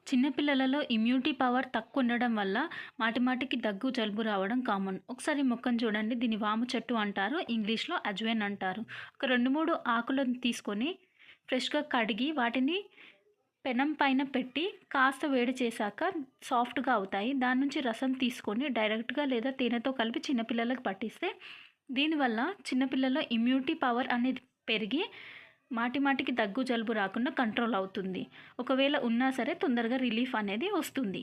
చిన్న పిల్లలలో immunity power తక్కువ ఉండడం వల్ల మాటి మాటికి దగ్గు, జలుబు రావడం కామన్. ఒకసారి మొక్కను చూడండి. దీన్ని వాము చెట్టు అంటారు. ఇంగ్లీష్‌లో అజ్వైన్ అంటారు. ఒక 2, 3 ఆకులను తీసుకొని ఫ్రెష్‌గా కడిగి వాటిని పెనం పైన పెట్టి కాస్త వేడి చేశాక సాఫ్ట్‌గా అవుతాయి. దాని నుంచి రసం తీసుకొని డైరెక్ట్‌గా లేదా తేనెతో కలిపి చిన్న పిల్లలకు పట్టిస్తే దీనివల్ల చిన్న పిల్లల్లో ఇమ్యూనిటీ పవర్ అనేది పెరిగి మాటి మాటికి దగ్గు, జలుబు రాకుండా కంట్రోల్ అవుతుంది. ఒకవేళ ఉన్నా సరే తొందరగా రిలీఫ్ అనేది వస్తుంది.